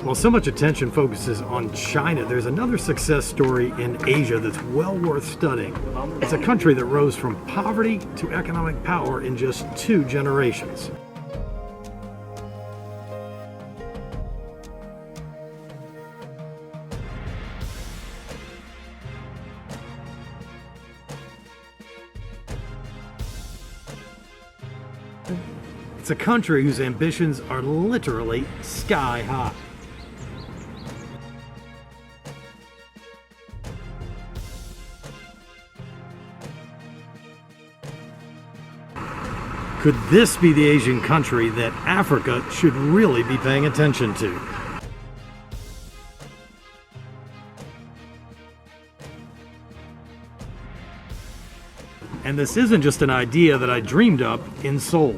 While so much attention focuses on China, there's another success story in Asia that's well worth studying. It's a country that rose from poverty to economic power in just 2 generations. It's a country whose ambitions are literally sky high. Could this be the Asian country that Africa should really be paying attention to? And this isn't just an idea that I dreamed up in Seoul.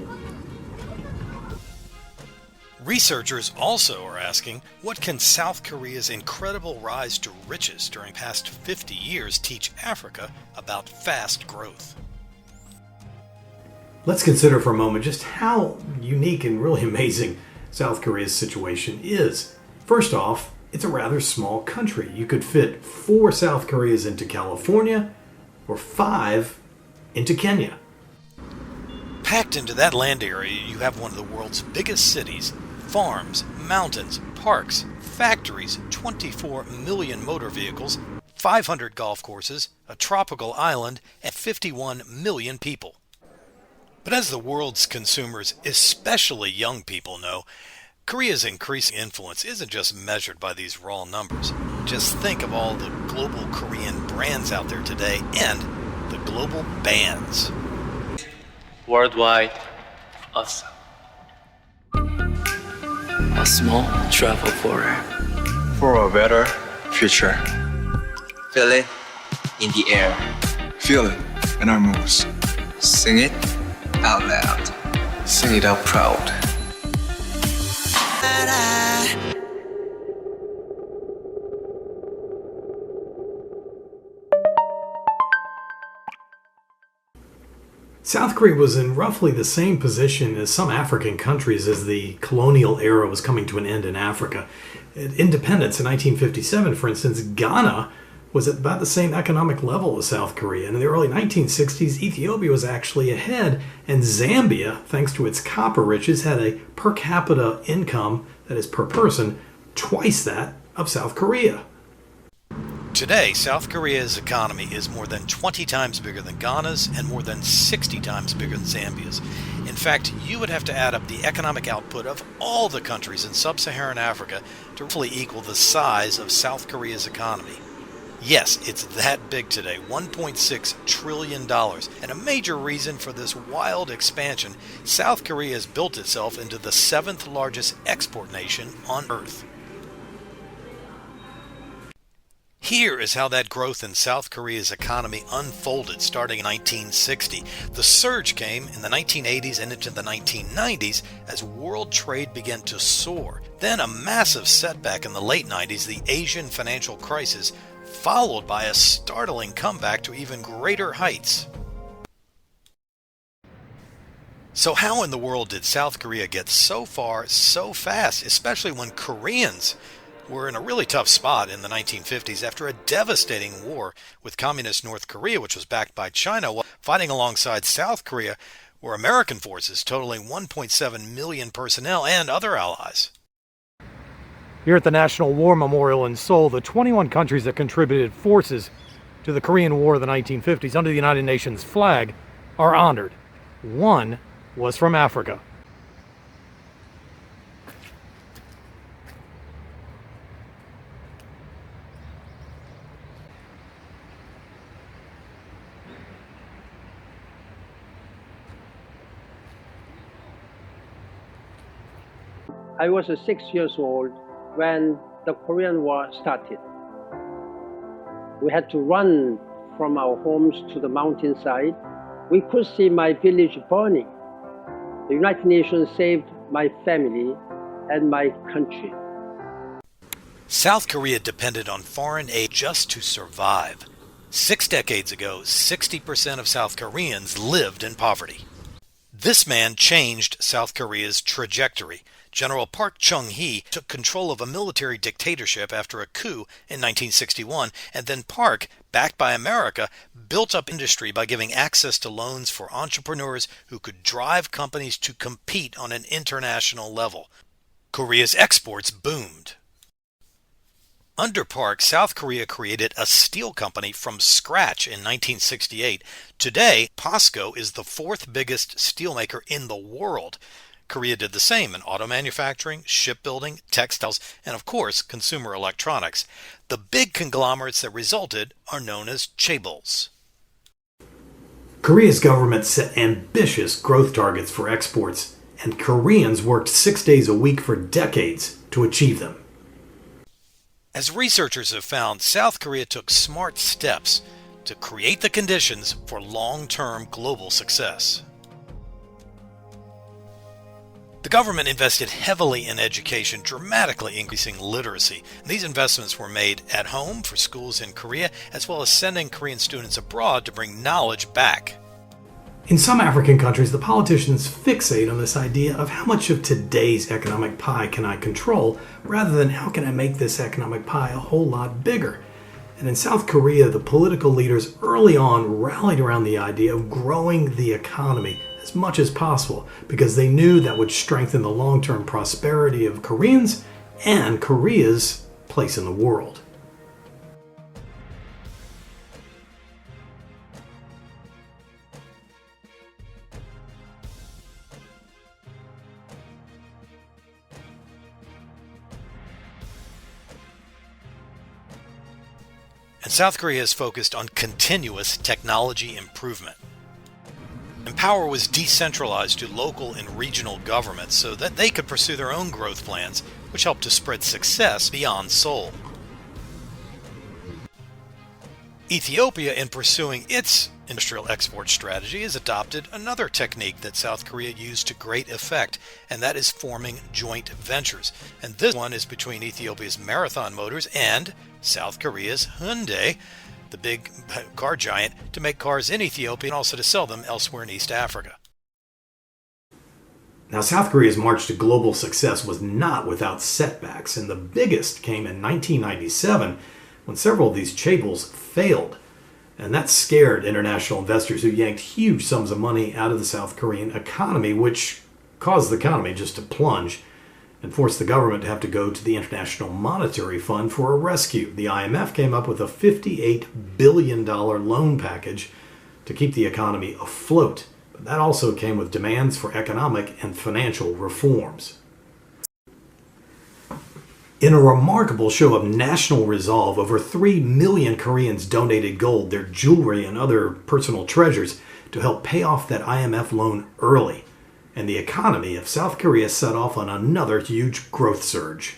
Researchers also are asking, what can South Korea's incredible rise to riches during the past 50 years teach Africa about fast growth? Let's consider for a moment just how unique and really amazing South Korea's situation is. First off, it's a rather small country. You could fit 4 South Koreas into California or 5 into Kenya. Packed into that land area, you have one of the world's biggest cities, farms, mountains, parks, factories, 24 million motor vehicles, 500 golf courses, a tropical island, and 51 million people. But as the world's consumers, especially young people, know, Korea's increasing influence isn't just measured by these raw numbers. Just think of all the global Korean brands out there today and the global bans. Worldwide, awesome. A small travel for a better future. Feel it in the air. Feel it in our moves. Sing it out loud. Sing it out proud. South Korea was in roughly the same position as some African countries as the colonial era was coming to an end in Africa. At independence in 1957, for instance, Ghana was at about the same economic level as South Korea. And in the early 1960s, Ethiopia was actually ahead, and Zambia, thanks to its copper riches, had a per capita income, that is per person, twice that of South Korea. Today, South Korea's economy is more than 20 times bigger than Ghana's and more than 60 times bigger than Zambia's. In fact, you would have to add up the economic output of all the countries in sub-Saharan Africa to roughly equal the size of South Korea's economy. Yes, it's that big today, $1.6 trillion. And a major reason for this wild expansion, South Korea has built itself into the 7th largest export nation on Earth. Here is how that growth in South Korea's economy unfolded starting in 1960. The surge came in the 1980s and into the 1990s as world trade began to soar. Then a massive setback in the late 90s, the Asian financial crisis, followed by a startling comeback to even greater heights. So how in the world did South Korea get so far so fast, especially when Koreans were in a really tough spot in the 1950s after a devastating war with communist North Korea, which was backed by China, while fighting alongside South Korea were American forces totaling 1.7 million personnel and other allies. Here at the National War Memorial in Seoul, the 21 countries that contributed forces to the Korean War of the 1950s under the United Nations flag are honored. One was from Africa. I was 6 years old when the Korean War started. We had to run from our homes to the mountainside. We could see my village burning. The United Nations saved my family and my country. South Korea depended on foreign aid just to survive. 6 decades ago, 60% of South Koreans lived in poverty. This man changed South Korea's trajectory. General Park Chung-hee took control of a military dictatorship after a coup in 1961, and then Park, backed by America, built up industry by giving access to loans for entrepreneurs who could drive companies to compete on an international level. Korea's exports boomed. Under Park, South Korea created a steel company from scratch in 1968. Today, POSCO is the fourth biggest steelmaker in the world. Korea did the same in auto manufacturing, shipbuilding, textiles, and of course, consumer electronics. The big conglomerates that resulted are known as chaebols. Korea's government set ambitious growth targets for exports, and Koreans worked 6 days a week for decades to achieve them. As researchers have found, South Korea took smart steps to create the conditions for long-term global success. The government invested heavily in education, dramatically increasing literacy. These investments were made at home for schools in Korea, as well as sending Korean students abroad to bring knowledge back. In some African countries, the politicians fixate on this idea of how much of today's economic pie can I control, rather than how can I make this economic pie a whole lot bigger. And in South Korea, the political leaders early on rallied around the idea of growing the economy as much as possible, because they knew that would strengthen the long-term prosperity of Koreans and Korea's place in the world. And South Korea is focused on continuous technology improvement. And power was decentralized to local and regional governments so that they could pursue their own growth plans, which helped to spread success beyond Seoul. Ethiopia, in pursuing its industrial export strategy, has adopted another technique that South Korea used to great effect, and that is forming joint ventures. And this one is between Ethiopia's Marathon Motors and South Korea's Hyundai, the big car giant, to make cars in Ethiopia and also to sell them elsewhere in East Africa. Now, South Korea's march to global success was not without setbacks, and the biggest came in 1997 when several of these chaebols failed. And that scared international investors who yanked huge sums of money out of the South Korean economy, which caused the economy just to plunge and forced the government to have to go to the International Monetary Fund for a rescue. The IMF came up with a $58 billion loan package to keep the economy afloat. But that also came with demands for economic and financial reforms. In a remarkable show of national resolve, over 3 million Koreans donated gold, their jewelry, and other personal treasures to help pay off that IMF loan early. And the economy of South Korea set off on another huge growth surge.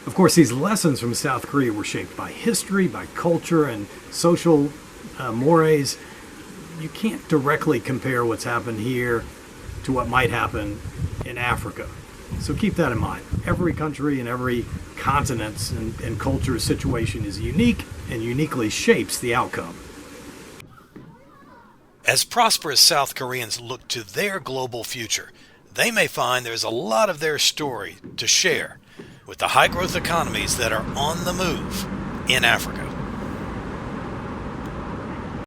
Of course, these lessons from South Korea were shaped by history, by culture, and social mores. You can't directly compare what's happened here to what might happen in Africa. So keep that in mind. Every country and every continent's and culture's situation is unique and uniquely shapes the outcome. As prosperous South Koreans look to their global future, they may find there's a lot of their story to share with the high-growth economies that are on the move in Africa.